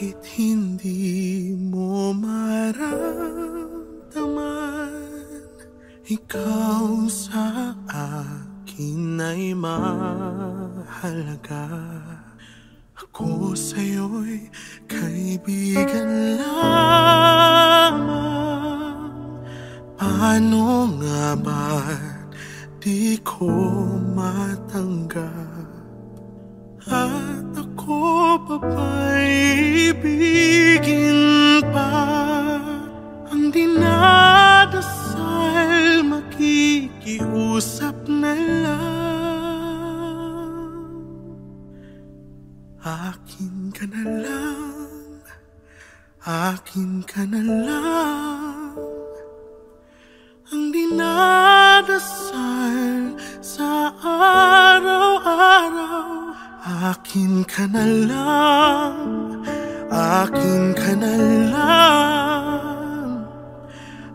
Bakit hindi mo maramdaman? Ikaw sa akin ay mahalaga. Ako sa'yo'y kaibigan lamang. Paano nga ba't di ko matanggap? At ako pa ba'y ibigin pa? Ang dinadasal makikiusap na lang. Akin ka na lang, akin ka na lang. Ang dinadasal sa araw-araw. Akin ka na lang, akin ka na lang.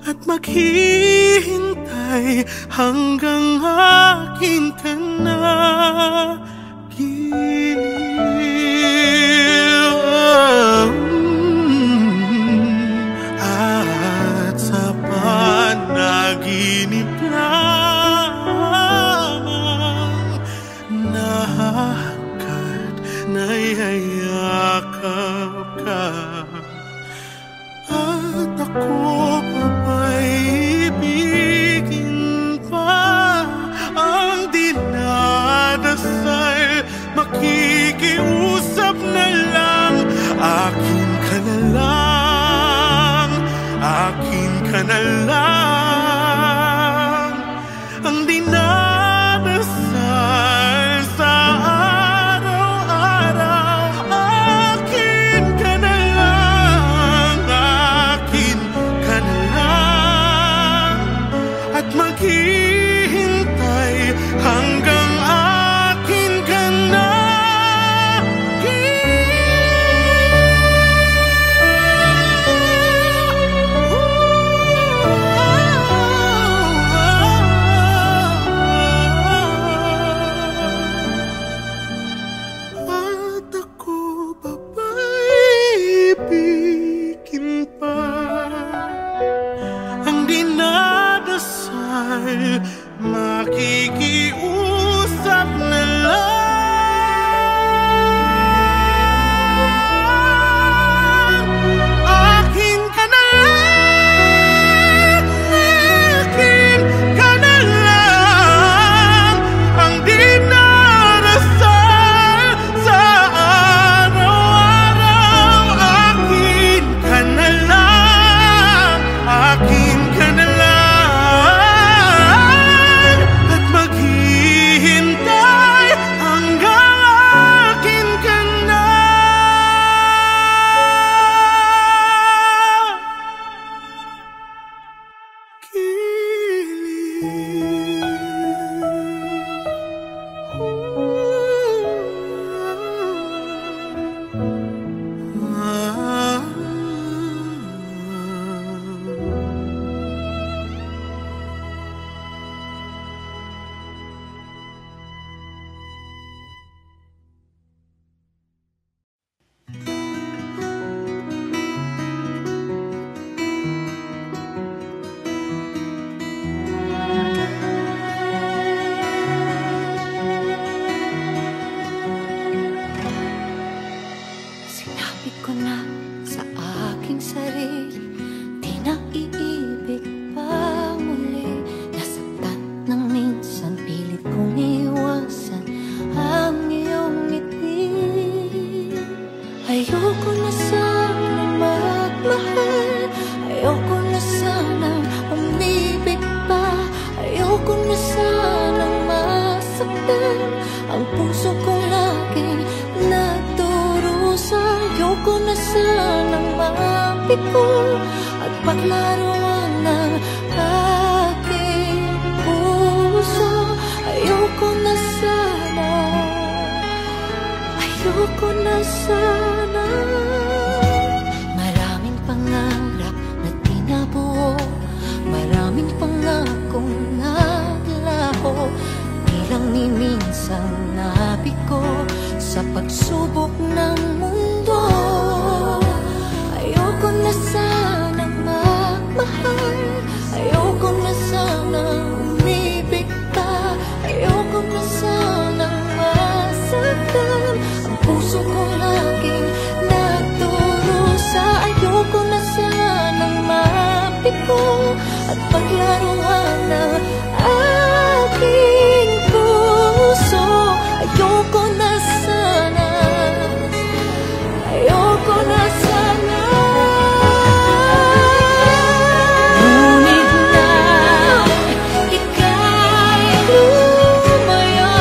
At maghihintay hanggang akin ka na giliw. At sa panaginip lamang nayayakap ka. At ako pa ba'y ibigin pa? Ang dinadasal makikiusap na lang. Akin ka na lang, akin ka na lang. Ang dinadasal sa maghihintay hanggang akin ka na at ako pa ba'y ibigin pa? Ang dinadasal makikiusap na lang. Akin ka na lang, akin ka na lang. Ang dinarasal sa araw-araw. Akin ka na lang, akin ka na lang. Ayoko na sanang magmahal, ayoko na sanang umibig pa, ayoko na sanang masaktan ang puso kong laging nagdurusa. Ayoko na sanang mapiko at paglaruan ng aking puso. Ayoko na sana, ayoko na sana. Maraming pangarap na tinabuo, maraming pangakong naglaho, di lang ni minsan nabigo sa pagsubok ng mundo. Ayoko na sanang magmahal, ayoko na sanang umibig pa, ayoko na sanang masaktan. Ang puso ko laging nagdurusa. Ayoko na sanang mabigo at paglaruan ng aking puso. Ayoko na sana, ayoko na sana. Ngunit na ika'y lumayo,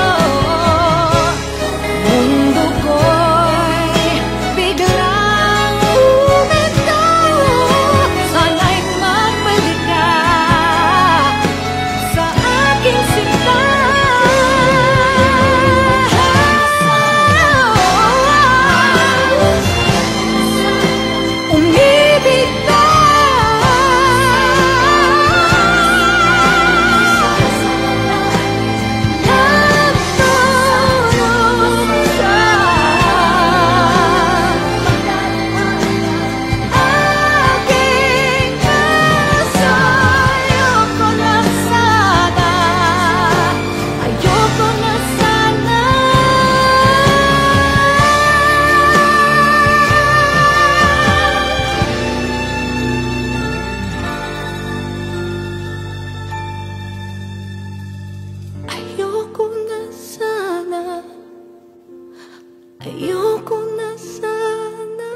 mundo ko'y biglang umito. Sana'y magbalik ka sa aking sinta. Umibig ka. Ayoko na sana, ayoko na sana.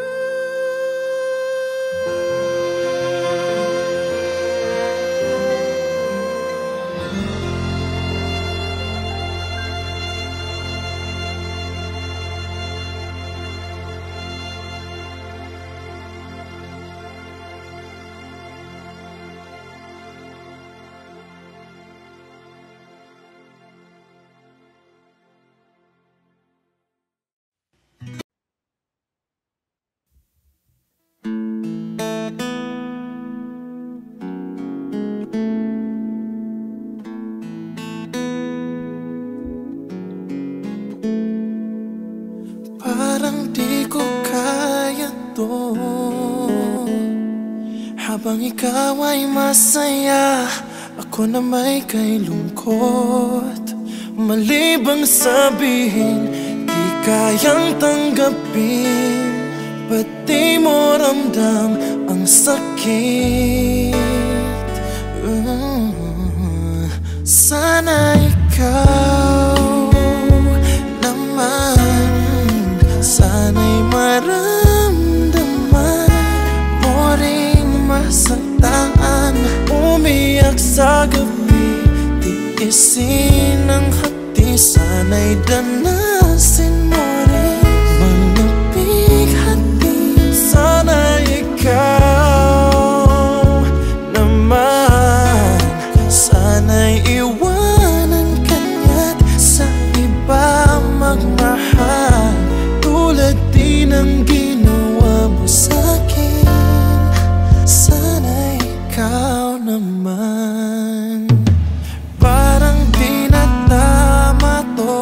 Parang di ko kaya to, habang ikaw ay masaya, ako na may kay lungkot. Mali bang sabihin, di kayang tanggapin, ba't di mo ramdam ang sakit? Sana ikaw naman, sana'y maramdaman mo ring masaktan. Umiyak sa gabi, tiisin ang hati, sana'y danasin mo rin mga bighati. Sana ikaw naman, sana'y iwanan ka niya't sa iba magmahal, tulad din ang ginawa mo sa'kin. Sana ikaw naman. Parang di na tama to,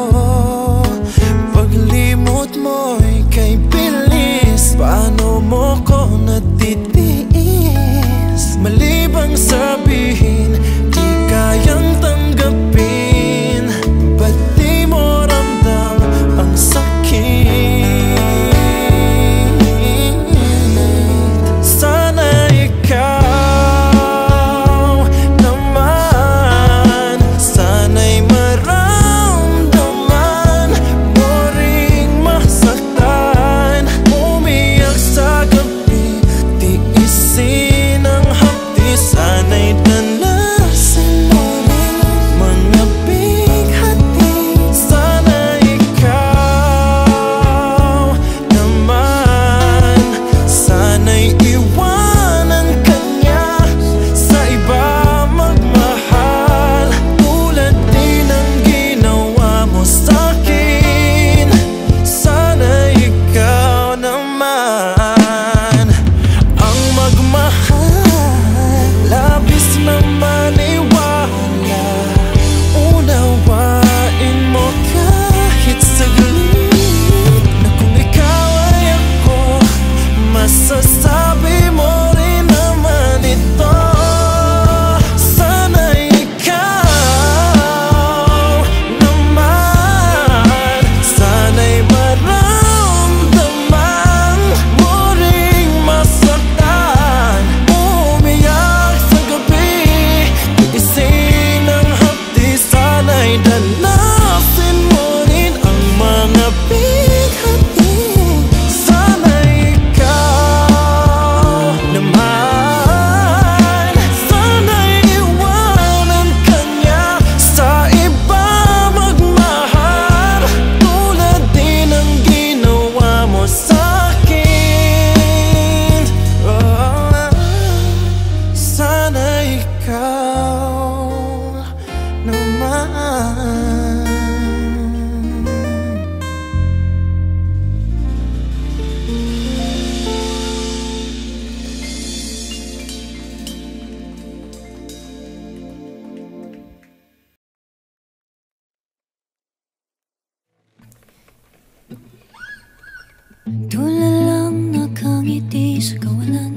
sa kawalan.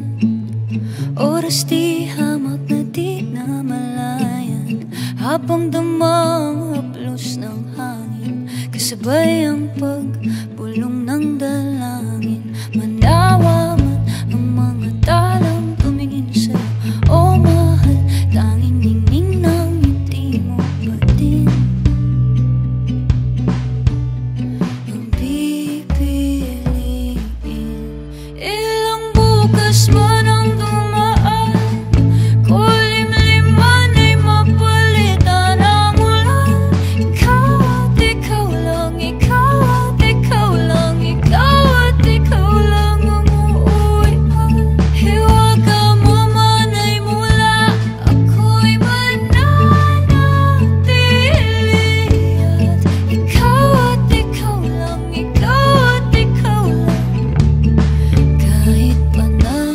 Oras di hamak na di na malayan, habang damang haplos ng hangin, kasabay ang pagbulong ng dalangin. Manawa man ang mga talang tumingin sa'yo, o mahal, tanging ningning ng ngiti mo pa din ang pipiliin. Ilang bukas man ang dumaan, kulimlim man ay mapalitan ang ulan. Ikaw at ikaw lang, ikaw at ikaw lang, ikaw at ikaw lang ang uuwian. Hiwaga mo man ay mula, ako'y mananatili. At ikaw at ikaw lang, ikaw at ikaw lang, kahit panandalian.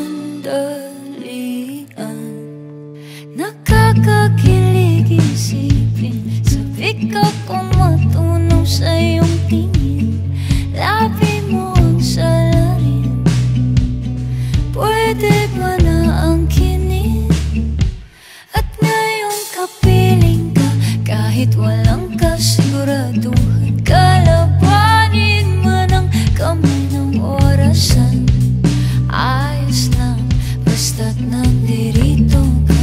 Nakakakilig isipin, sabik akong matunaw sa iyong tingin. Labi mo ang salarin, pwede ba na angkinin? At ngayong kapiling ka, kahit walang kasiguraduhan, kalabanin man ang kamay ng orasan. Ayos lang, basta't nandirito ka.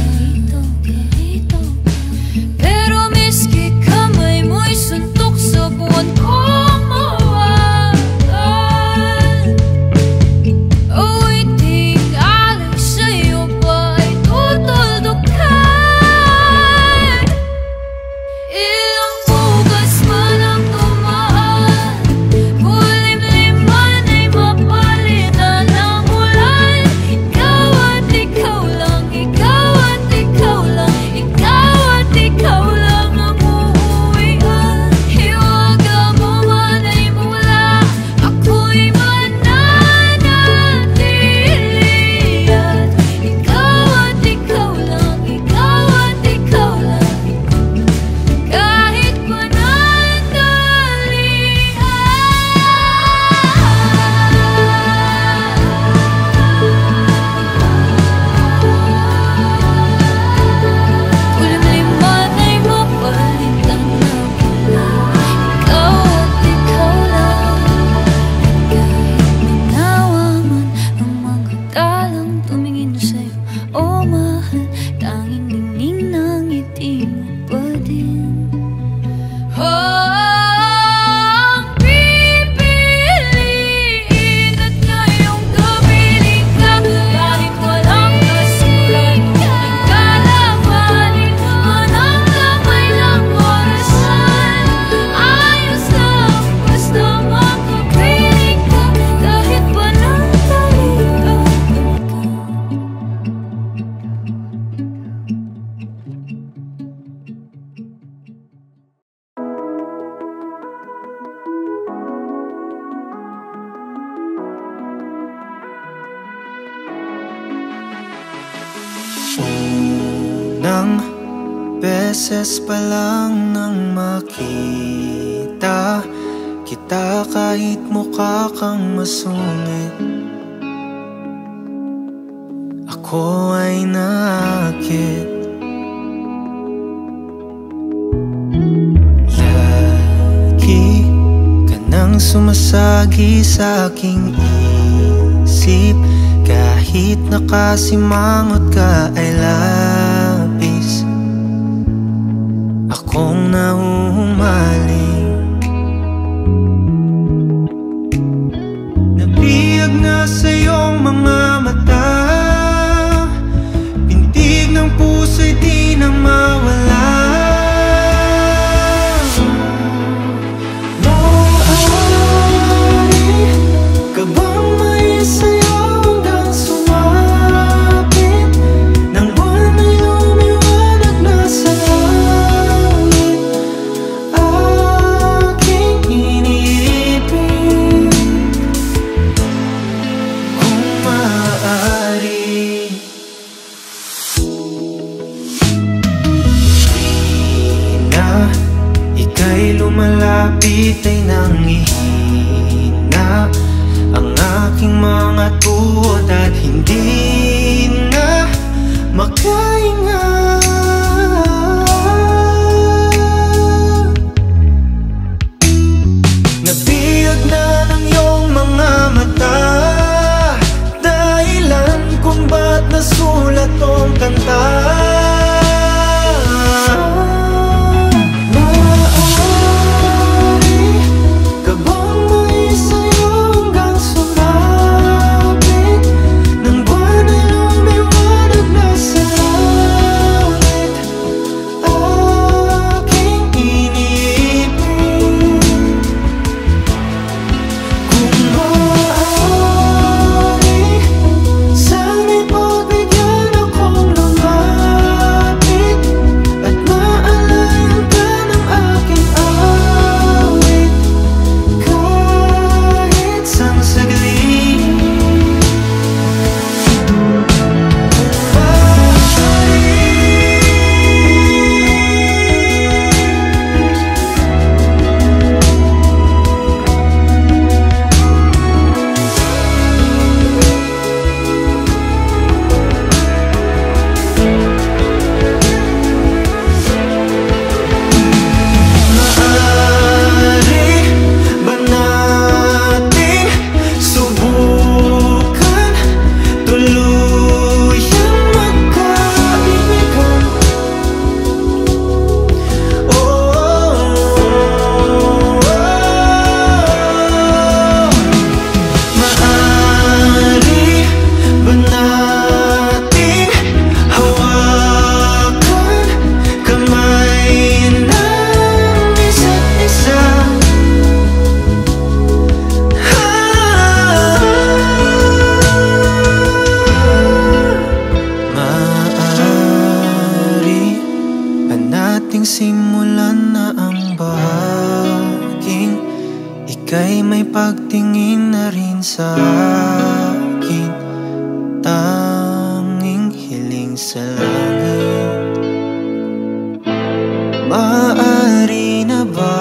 Pero miski kamay mo'y suntok sa buwan kong mawakan, o'y di alay sa'yo ba ay tutuldukan? Ilang bukas man ang dumaan, kulimlim man ay mapalitan ang ulan. Ikaw at ikaw lang, ikaw at ikaw lang, ikaw at ikaw lang ang uuwian. Hiwaga mo man ay mula, ako'y mananatili. At ikaw at ikaw lang, ikaw at ikaw lang, kahit panandalian. Kulimlim man ay mapalitan ng ulan. Ikaw at ikaw lang, kahit manawa man ang mga talang tumingin sa'yo, o mahal, tanging ningning ng ngiti mo pa din ang pipiliin. At ngayong kapiling ka, kahit walang kasulat, ang kalabanin man ang kamay ng orasan. Ayos lang, basta makapiling ka, kahit panandalian ka. Unang beses pa lang nang makita kita, kahit mukha kang masungit, ako ay naakit. Lagi ka nang sumasagi sa aking isip, kahit nakasimangot ka ay labis akong nahuhumaling. Nabiyag na sa iyong mga mata, pintig ng puso'y di na mawala. Maaari ka bang may sayo hanggang sumapit ng buwan na lumiwanag na sa langit? Aking iniibig, kung maaari. Na ika'y lumalapit ay nangihina, ang aking mga tuhod at hindi na makahinga. Nabiyag na ng iyong mga mata, dahilan kung ba't nasulat tong kanta. Simulan na ang bahaging ika'y may pagtingin na rin sa akin. Tanging hiling sa langit, maaari na ba?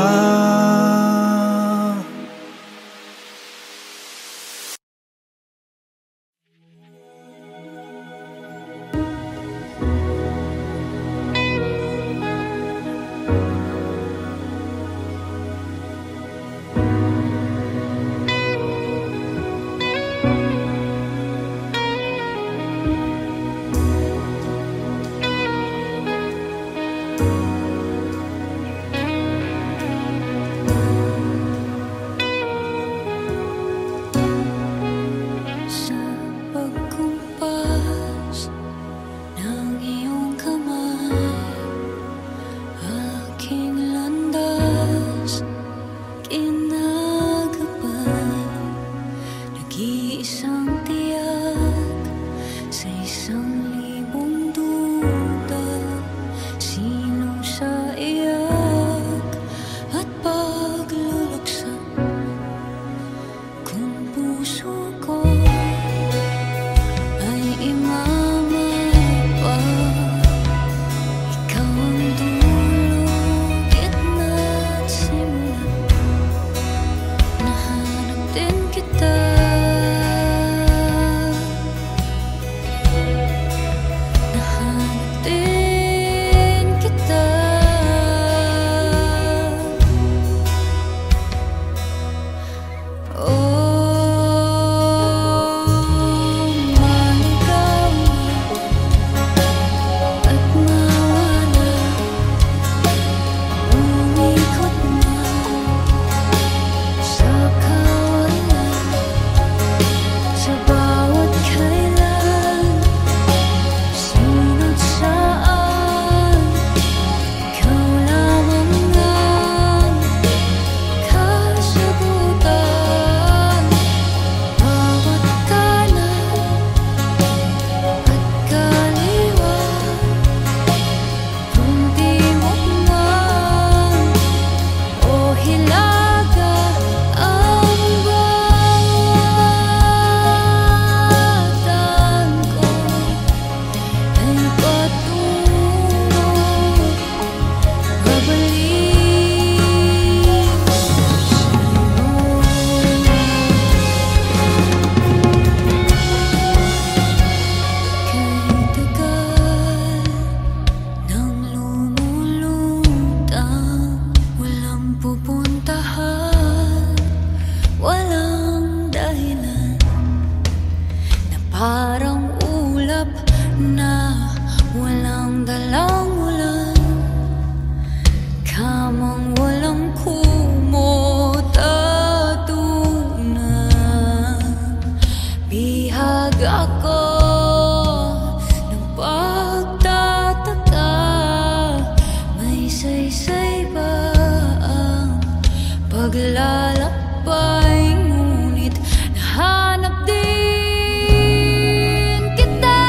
Naglalakbay ngunit nahanap din kita.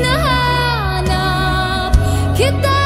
Nahanap kita.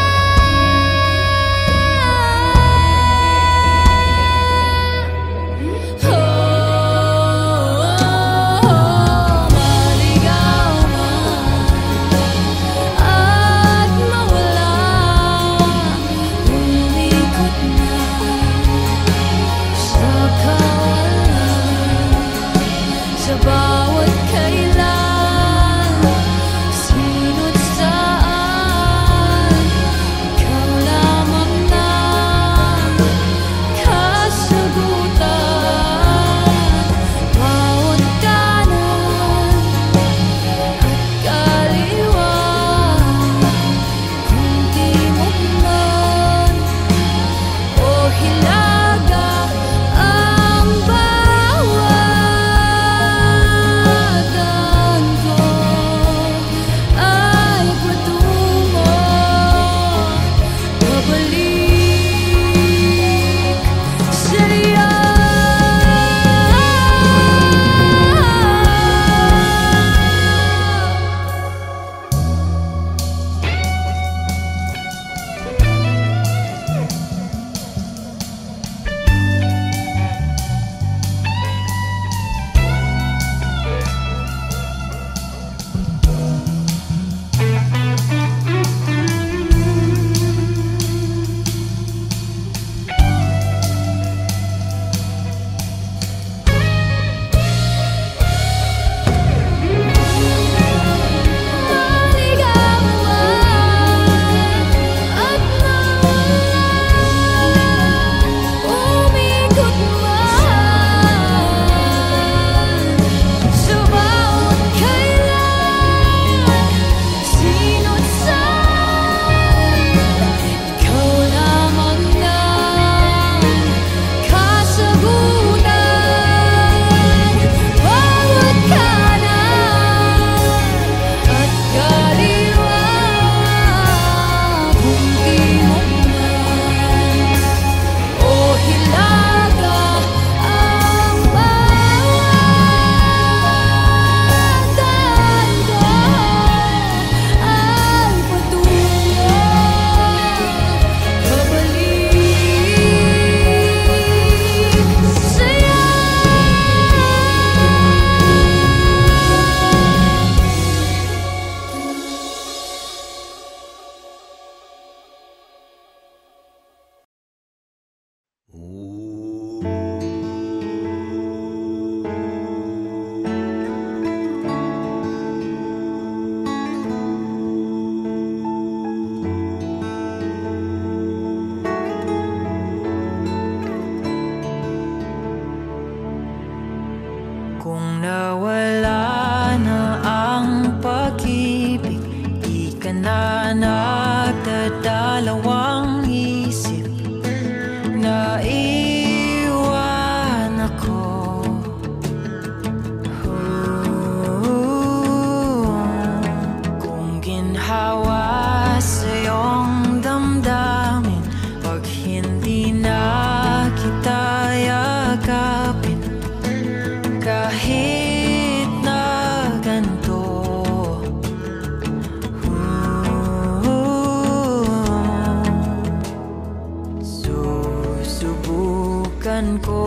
Kung nawala na ang pag-ibig, di ka na nagdadalawang isip. Naiwan ako. Kung ginhawa sa iyong damdamin, pag hindi na kita yakapin, kahit na ganito, susubukan ko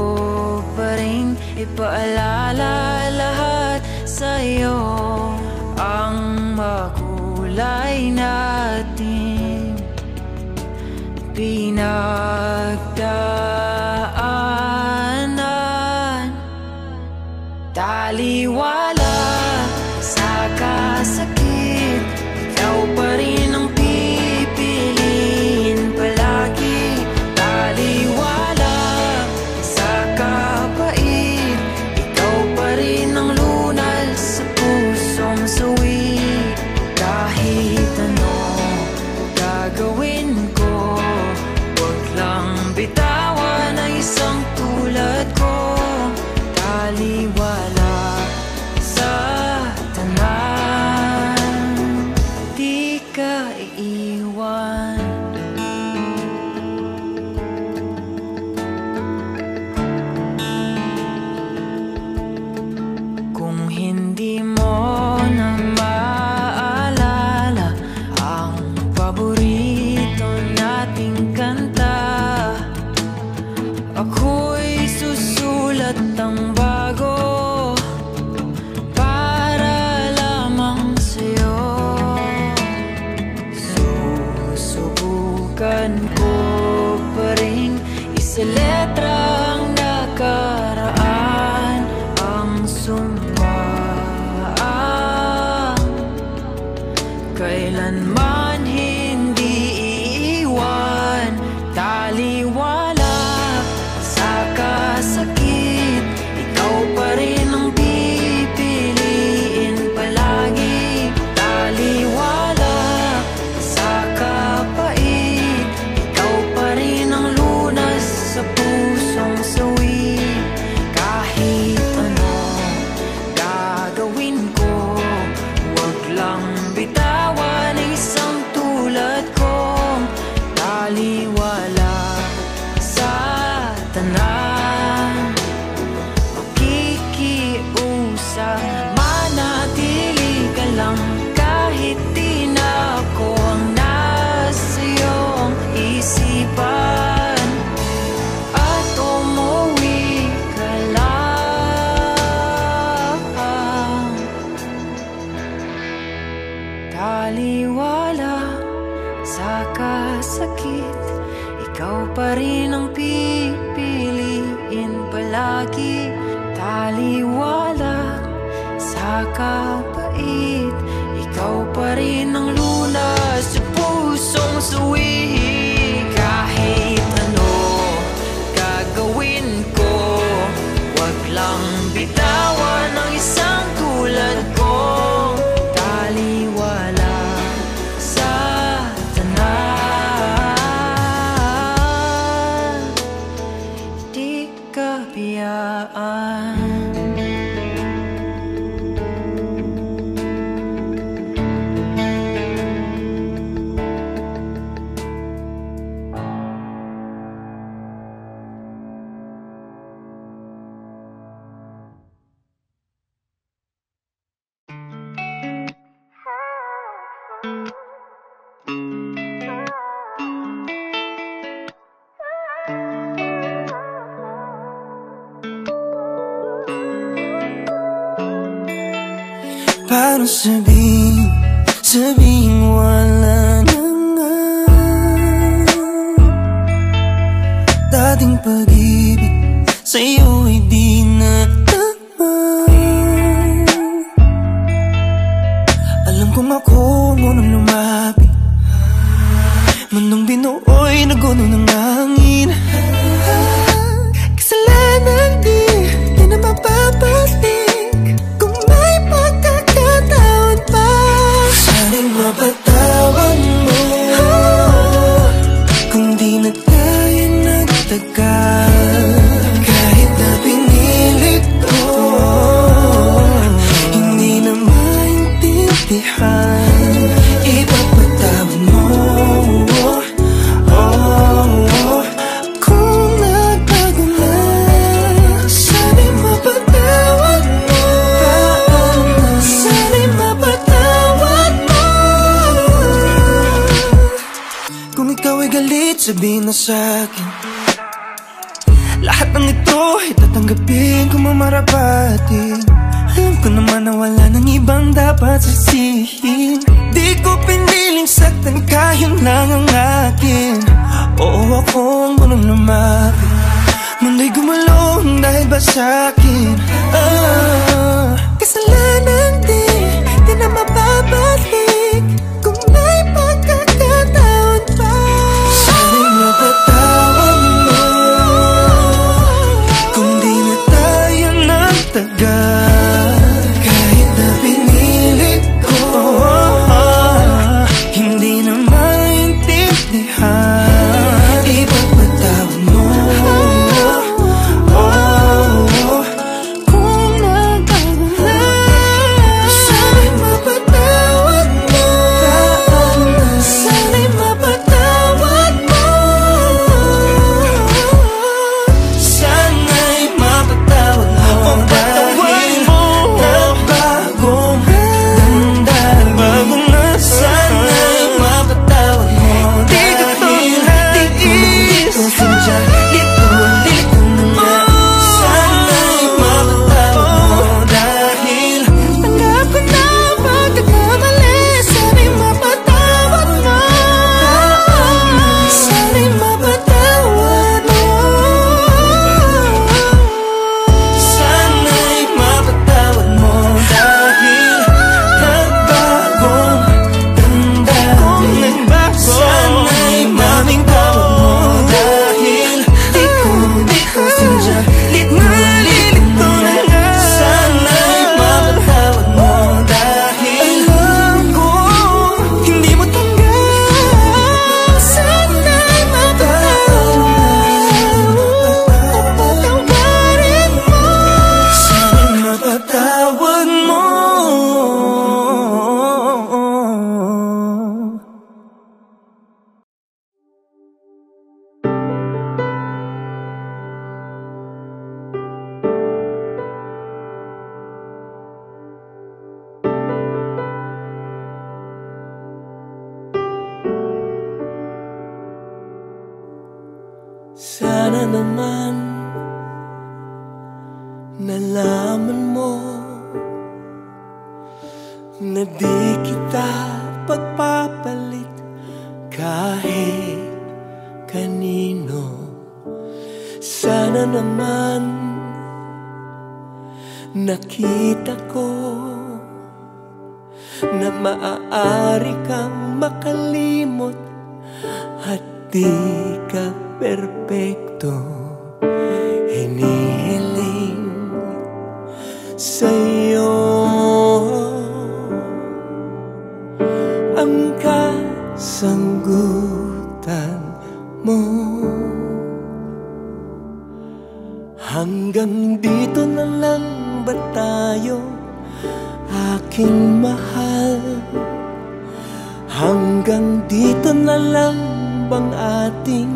pa rin ipaalala lahat sa'yo ang makulay natin pinagdaanan. Taliwala sa kasakit, ikaw pa rin ang pipiliin palagi. Taliwala sa kapait, ikaw pa rin ang lunal sa pusong sawi. Kahit ano gagawin ko, wag lang bitawan. pa rin isa letrang nakaraan ang sumang kailanman hindi iiwan. Taliwala sa kasakit, ikaw pa rin ang pipiliin palagi. Taliwala sa kapait, ikaw pa rin ang lunas sa pusong sawi. Kahit ano gagawin ko, wag lang bitawan isang tulad kong taliwala sa tanan. Makikiusap, manatili ka lang kahit di na ako ang nasa iyong isipan. At umuwi ka lang. Taliwala sa kasakit, ikaw pa rin ang pipiliin palagi. Taliwala sa kapait, ikaw pa rin ang lunas sa pusong sawi. Kahit ano gagawin ko, wag lang bitawan ang isang tulad kong taliwala sa tanan. Di ka biyaan. Paano sabihin wala na nga dating pag-ibig sa'yo ay di na tama. Alam kong ako ang unang lumapit, mundong binuoy na guno ng hangin. Kasalanan di na mapapalik. Mapatawad mo kung di na tayo nagtagal. Kahit na pinilit ko, hindi na maintindihan. Ipapatawad mo, kung nagbago na. Sana'y mapatawad mo, sana'y mapatawad mo. Kung ikaw ay galit, sabihin na sa'kin. Lahat ng ito ay tatanggapin kung mamarapatin. Alam ko naman na wala nang ibang dapat sisihin. Di ko piniling saktan ka, yun lang ang akin. Oo, ako ang unang lumapit, mundo'y gumulong dahil ba sa'kin. Kasalanan di na mababalik. Kung may pagkakataon pa, sana'y mapatawad mo kung di na tayo nagtagal. Kahit na pinilit ko, hindi na maintindihan. Ipagpatawad mo kung nagbago Sana naman nalaman mo na di kita pagpapalit kahit kanino. Sana naman nakita ko na maaari kang makalimot at di ka perpekto. Hinihiling sa'yo ang kasagutan mo. Hanggang dito na lang ba tayo, aking mahal? Hanggang dito na lang bang ating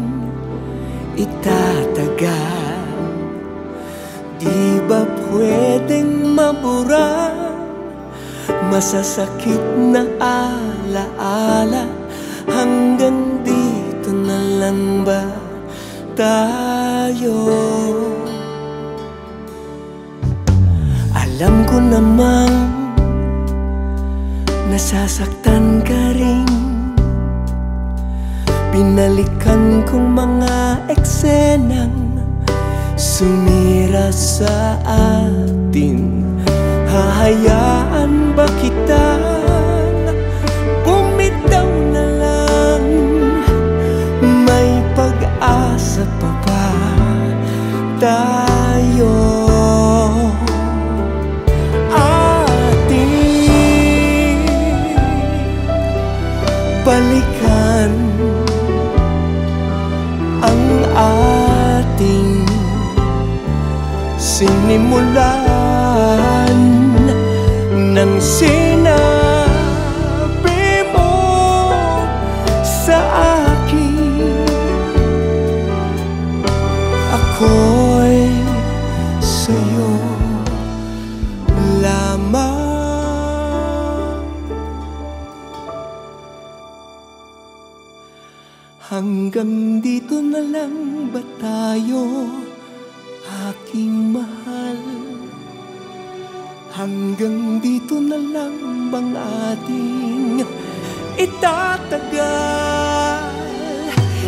itatagal? Di ba pwedeng mabura masasakit na alaala? Hanggang dito na lang ba tayo? Alam ko namang nasasaktan ka rin. Binalikan kong mga eksenang sumira sa atin. Hahayaan ba kitang bumitaw na lang? May pag-asa pa ba tayo? Balikan ang ating sinimulan nang sinabi mo sa akin, ako'y sa'yo lamang. Hanggang dito na lang ba tayo, aking mahal? Hanggang dito na lang bang ating itatagal?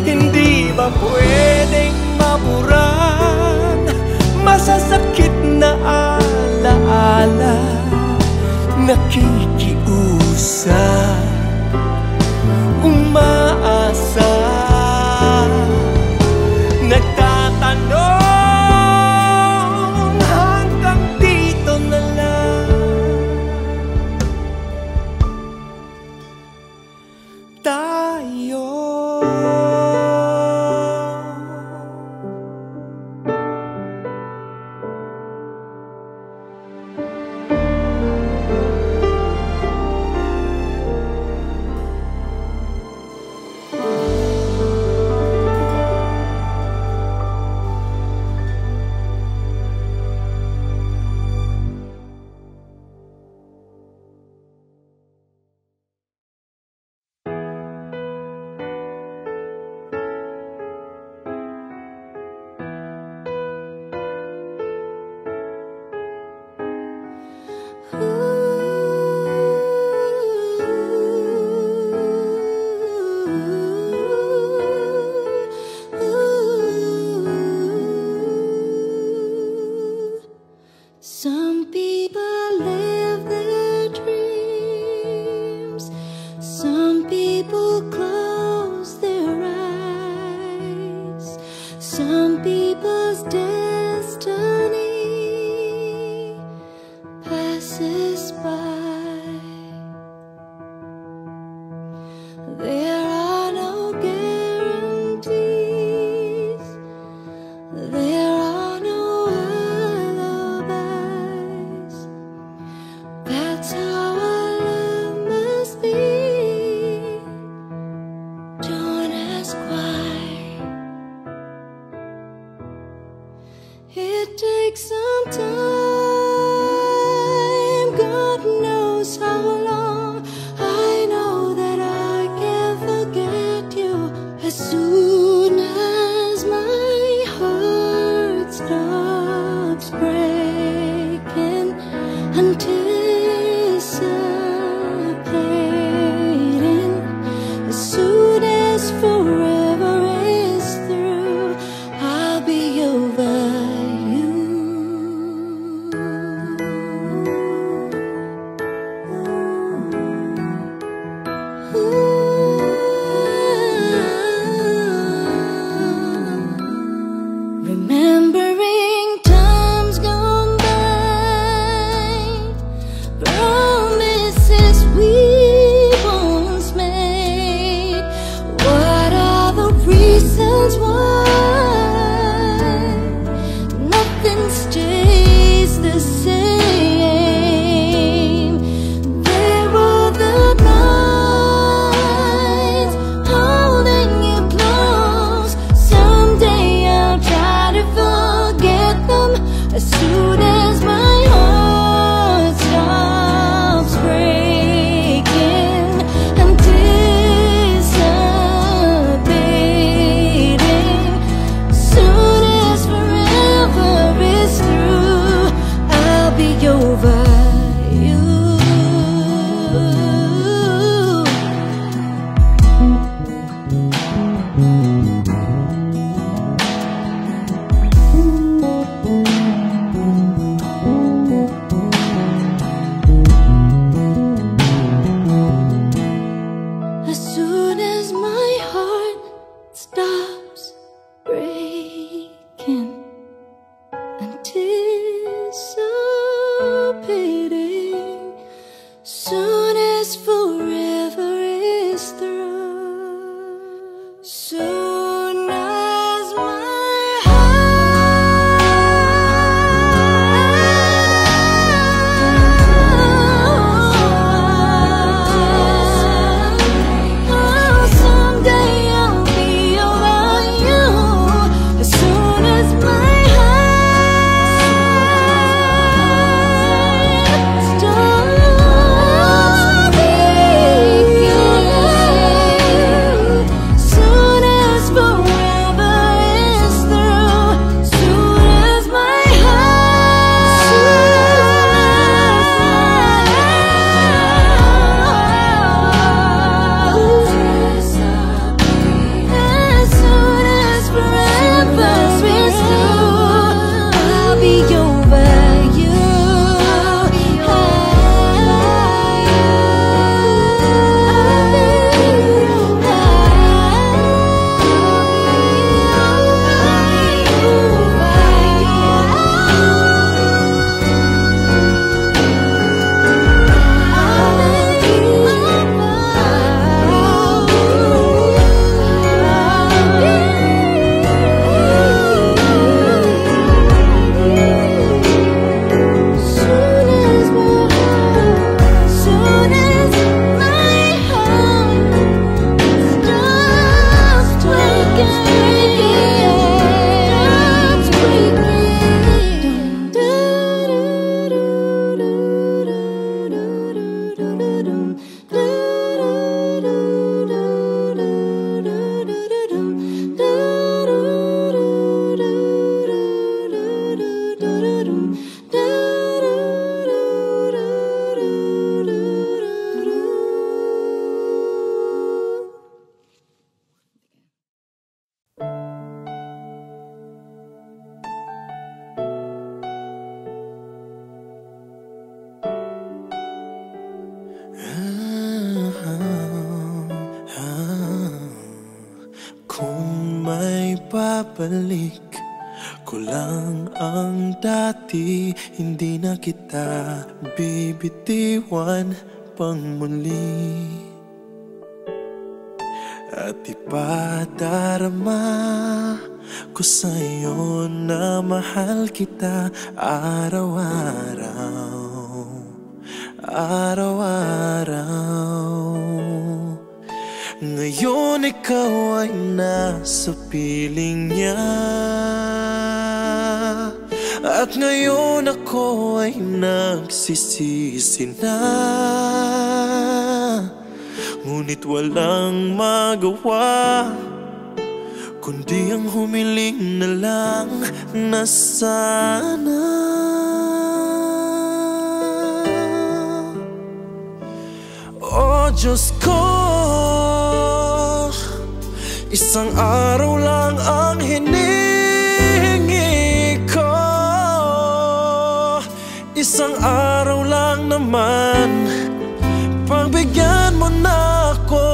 Hindi ba pwedeng maburan masasakit na alaala? Nakikiusap, umaasa, nagtatanong, hanggang dito na lang tayo. Some people live their dreams, some people close their eyes, some people's destiny passes by. There are no guarantees, there are no alibis. That's how our love must be. Don't ask why. It takes some time, God knows how long. I know that I can't forget you as soon as my ibabalik ko lang ang dati. Hindi na kita bibitiwan pang muli, at ipadarama ko sa'yo na mahal kita araw-araw, araw-araw. Ngayon ikaw ay nasa piling niya, at ngayon ako ay nagsisisi na. Ngunit walang magawa kundi ang humiling na lang na sana oh Diyos ko, isang araw lang ang hinihingi ko. Isang araw lang naman, pagbigyan mo na ako.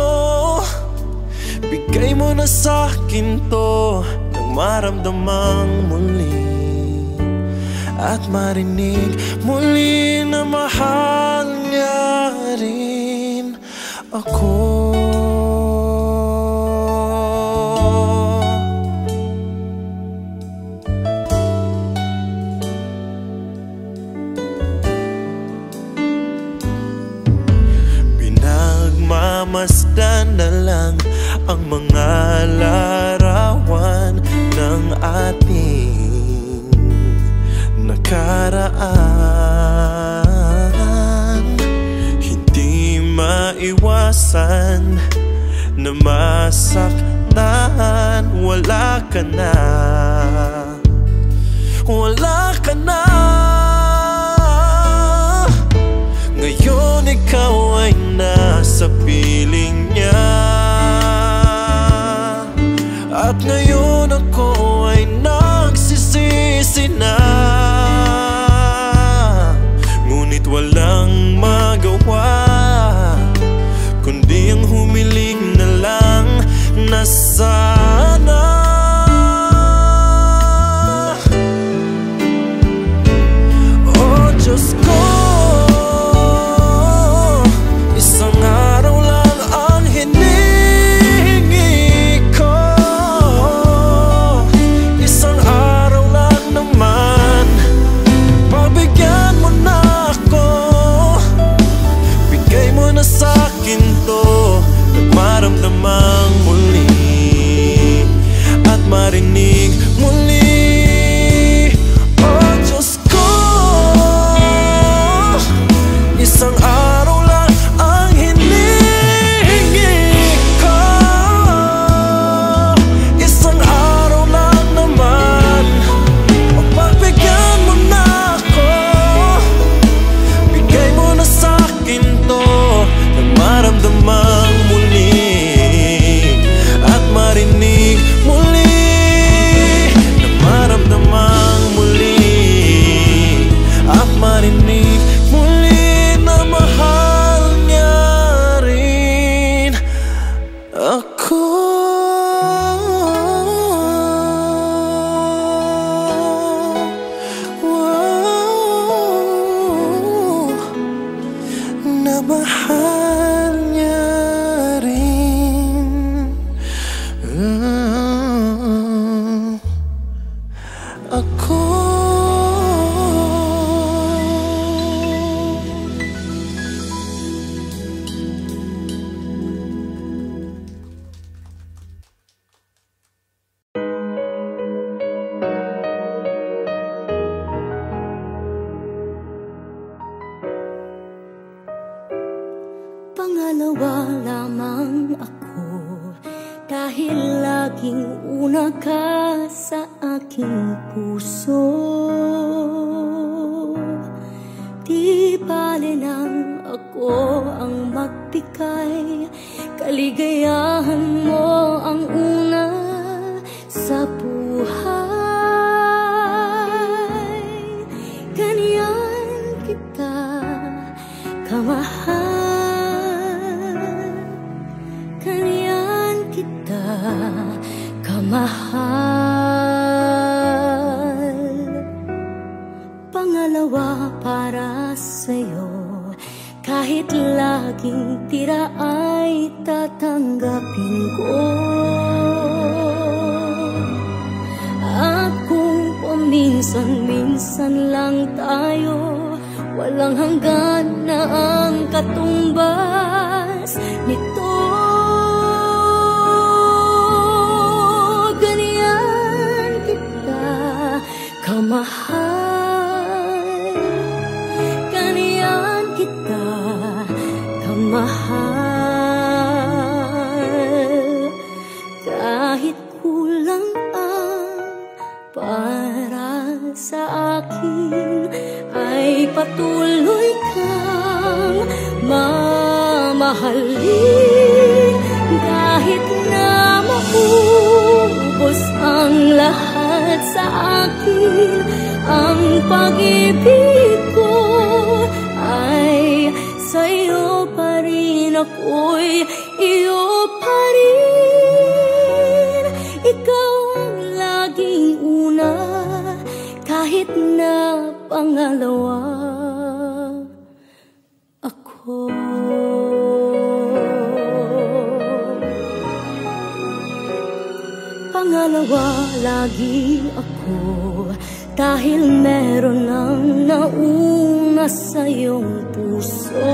Bigay mo na sa'kin to nang maramdamang muli, at marinig muli na mahal niya rin ako. Pinagmamasdan na lang ang mga larawan ng ating nakaraan. Hindi maiwasan na masaktan. Wala ka na, wala ka na. Ngayon ikaw ay nasa piling niya, at ngayon ako ay nagsisisi na. Ngunit walang magawa kundi ang humiling na lang na sana oh Diyos ko, isang araw lang ang hinihingi ko. Isang araw lang naman, pagbigyan mo na ako. Bigay mo na sa'kin to at maramdamang muli, at marinig muli. Oh Diyos ko, isang araw lang ang hinihingi ko. Isang araw lang naman, pagbigyan mo na ako. Bigay mo na sa'kin to nang maramdamang muli, at marinig muli, na maramdamang muli, at marinig muli na mahal niya rin ako. Wow, na mahal niya rin ako. Pangalawa lamang ako, dahil laging una ka sa aking puso. Di bale lang ako ang magbigay, kaligayahan mo ang una sa buhay. Ganyan kita kamahal, kamahal. para sa'yo. Kahit laging tira ay tatanggapin ko. At kung paminsan-minsan lang tayo, walang hanggan na ang katumbas nito. Ganyan kita kamahal, ganyan kita kamahal. Kahit kulang ang para sa akin, ay patuloy kang mamahalin. Kahit na maubos ang lahat sa akin, ang pag-ibig ko ay sa'yo pa rin. Ako'y iyo pa rin. Ikaw ang laging una, kahit na pangalawa ako. Pangalawa lagi ako, dahil meron ng nauna sa iyong puso.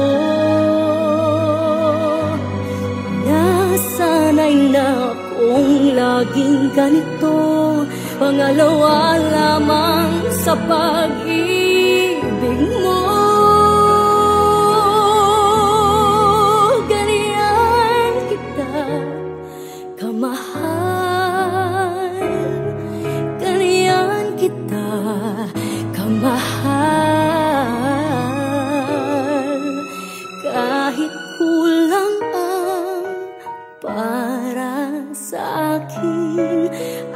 Nasanay na akong laging ganito, pangalawa lamang sa pag-ibig mo. Ganyan kita kamahal, ganyan kita kamahal. Kahit kulang ang para sa akin,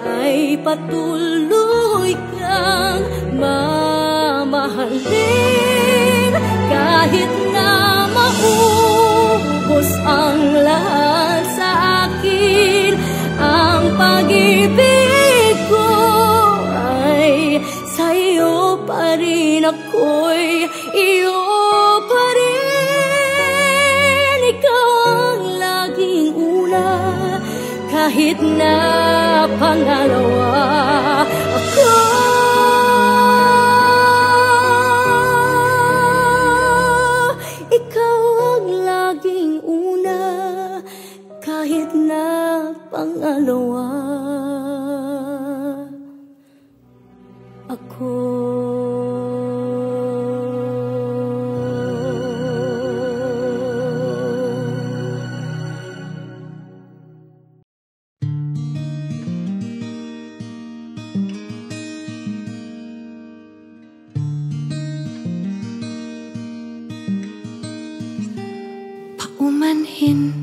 ay patuloy kang mamahalin. Kahit na maubos ang lahat sa akin, ang pag-ibig ko ay sa'yo pa rin. Ako'y iyo pa rin. Ikaw ang laging una, kahit na pangalawa ako. Ikaw ang laging una, kahit na pangalawa ako. Paumanhin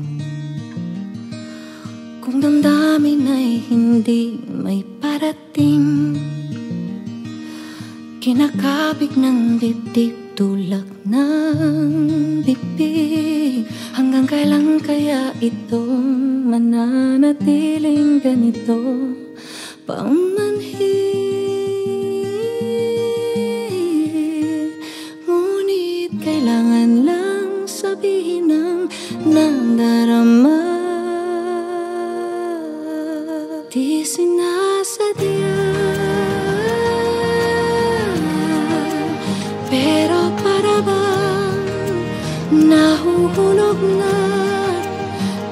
kung damdamin ay hindi may parating, kinakabig ng dibdib tulak ng bibig. Hanggang kailan kaya ito mananatiling ganito? Paumanhin, ngunit kailangan lang sabihin ang nadarama. Di sinasadya, pero para bang nahuhulog na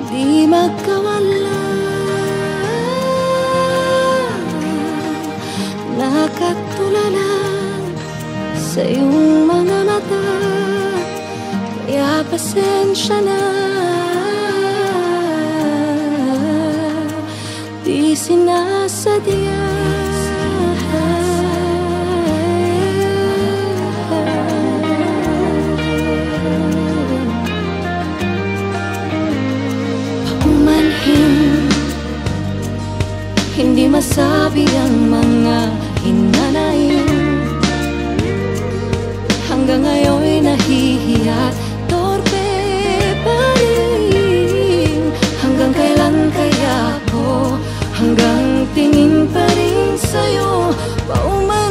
di magkawala. Nakatulala sa iyong mga mata, kaya pasensya na. Di sinasadya, paumanhin, hindi masabi ang mga hinanain. Hanggang ngayon'y nahihiya, torpe pa rin. Hanggang kailan kaya ako, hanggang tingin pa rin sa'yo, paumanhin.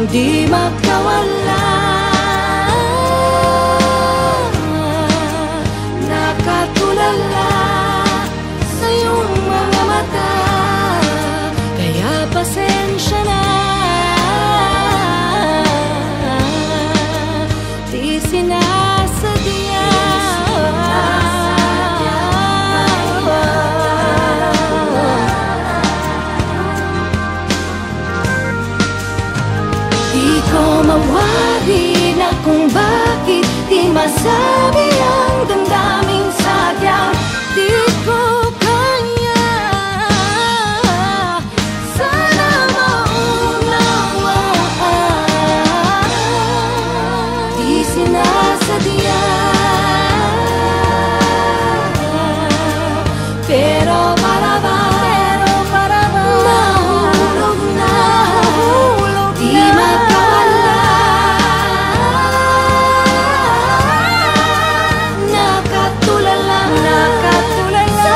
di magkawala. Nakatulala sa iyong mga mata, kaya pasensya na. Di sinasadya. Di ko mawari na kung bakit di masabi ang damdaming sadyang di ko kaya. Sana maunawaan, di sinasadya. Pero para bang nahulog na, di magkawala. Nakatulala sa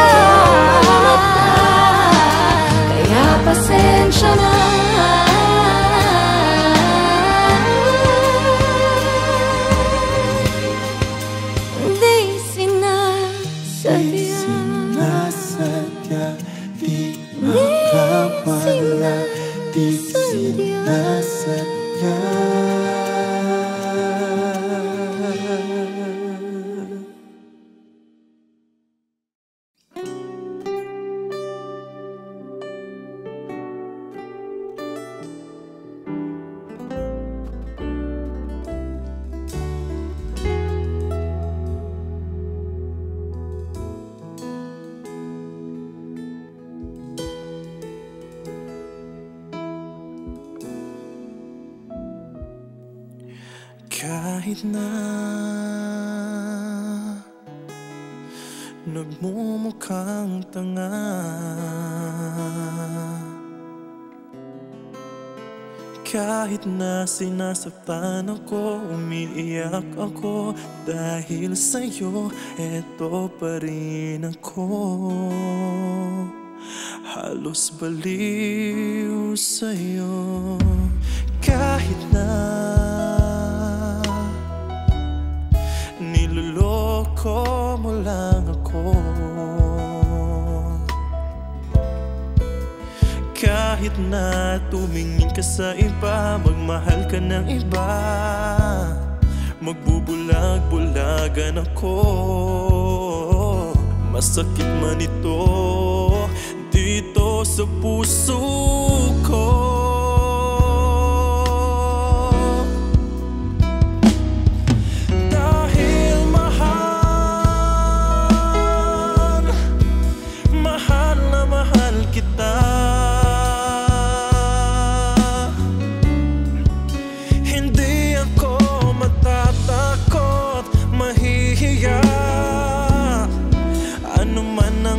mata, kaya pasensya na. Di sinasadya. Sinasadya, di makawala. Di sinasadya. Kahit na nagmumukhang tanga, kahit na sinasaktan ako, umiiyak ako, dahil sa'yo, eto pa rin ako. Halos baliw sa'yo. Kahit na niloloko mo lang ako, kahit na tumingin ka sa iba, magmahal ka ng iba, magbubulag-bulagan ako. Masakit man ito dito sa puso ko.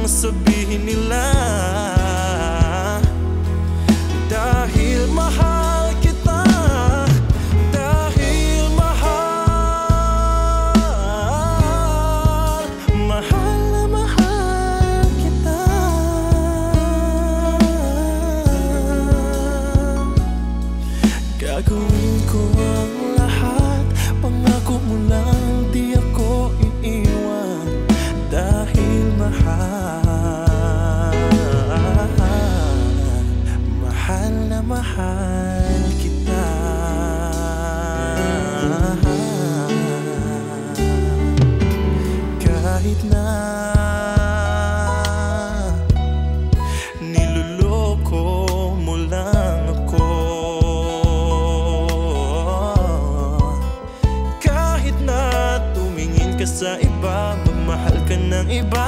Sabihin nila, dahil mahal kita, dahil mahal na mahal kita. Gagawin ko ang lahat, pangako mo lang di ako iiwan, dahil mahal na mahal kita. Kahit na niloloko mo lang ako, kahit na tumingin ka sa iba, magmahal ka ng iba,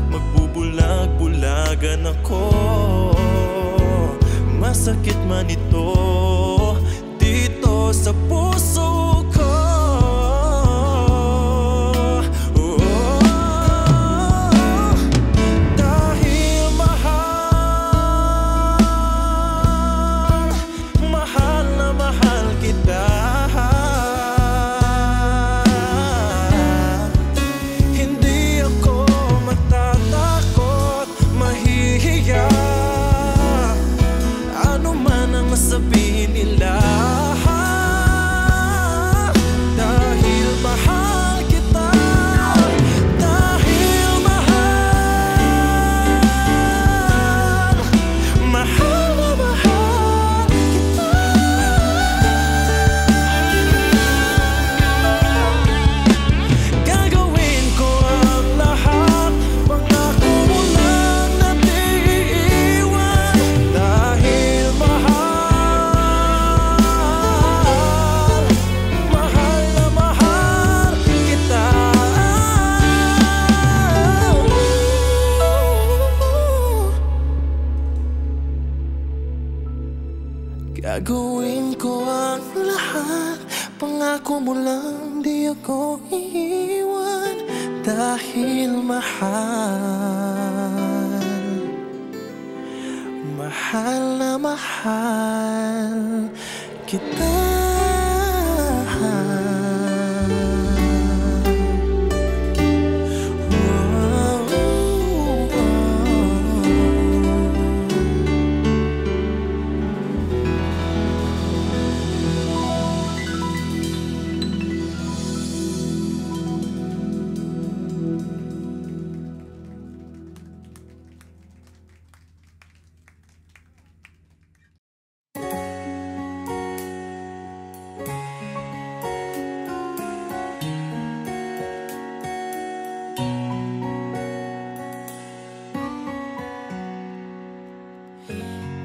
magbubulag-bulagan ako. Masakit man ito dito sa puso ko. Dahil mahal na mahal kita. Hindi ako matatakot, mahihiya, ano man ang sabihin Gagawin ko ang lahat, pangako mo lang di ako iiwan. Dahil mahal na mahal kita.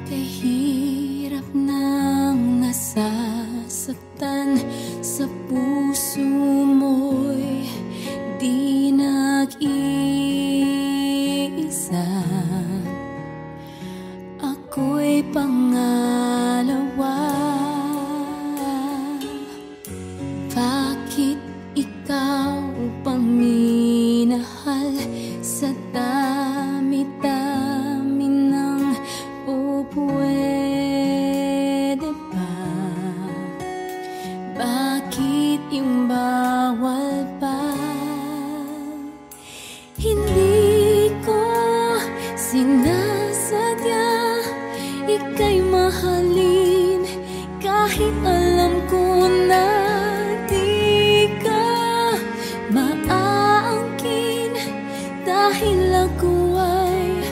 Kahirap nang nasasaktan sa puso mo'y di nag-iisa. Ako'y pangalawa. Bakit ikaw paminahal sa dami-dami ng pwede ba? Bakit yung bawal pa? Hindi ko sinasadya ika'y mahalin, kahit alam ko na di ka maaangkin. Dahil ako ay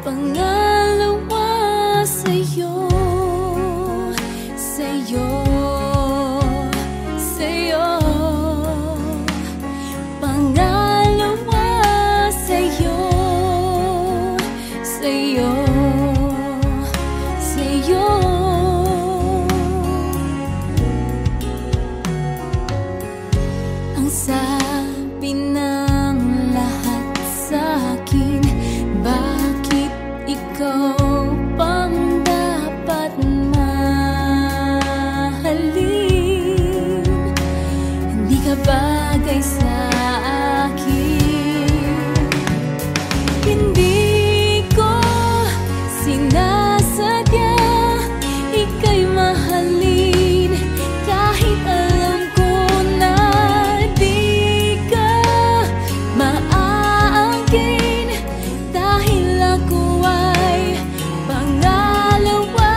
pangalawa sa'yo, sa'yo, sa'yo. Pangalawa sa'yo, sa'yo, sa'yo. Ang sabi ng lahat sa'kin, bakit ikaw pang dapat mahalin? Hindi ka bagay sa akin. Hindi ko sinasadya ika'y mahalin, kahit alam ko na di ka maaangkin. Dahil ako ay pangalawa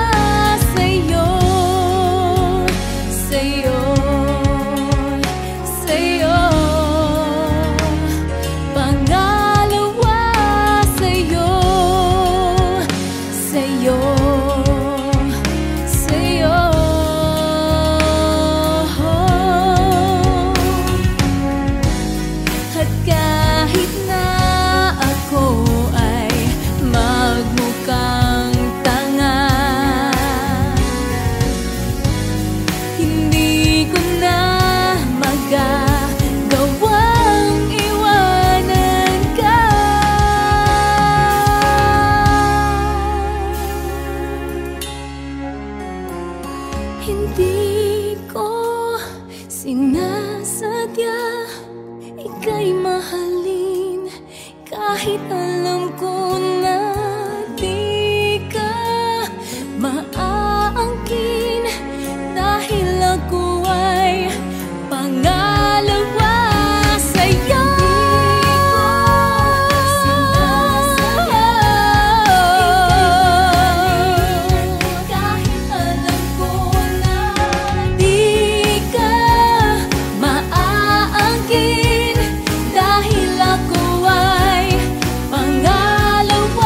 sa'yo, sa'yo, sa'yo. Pangalawa sa'yo, sa'yo, sa'yo. At kahit na ako ay magmukhang tanga, hindi ko na magagawang iwanan ka. Hindi ko sinasadya ika'y mahalin, kahit alam ko na di ka maaangkin. Dahil ako ay pangalawa sa'yo. Kahit alam ko na di ka maaangkin. Dahil ako ay pangalawa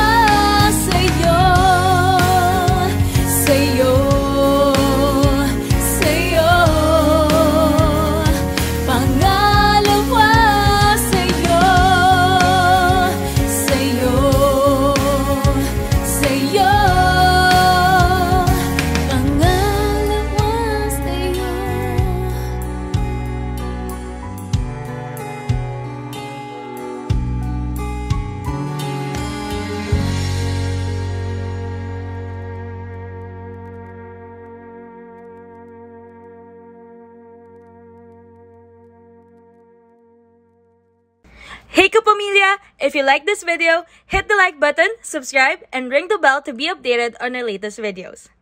kapamilya! If you like this video, hit the like button, subscribe, and ring the bell to be updated on our latest videos.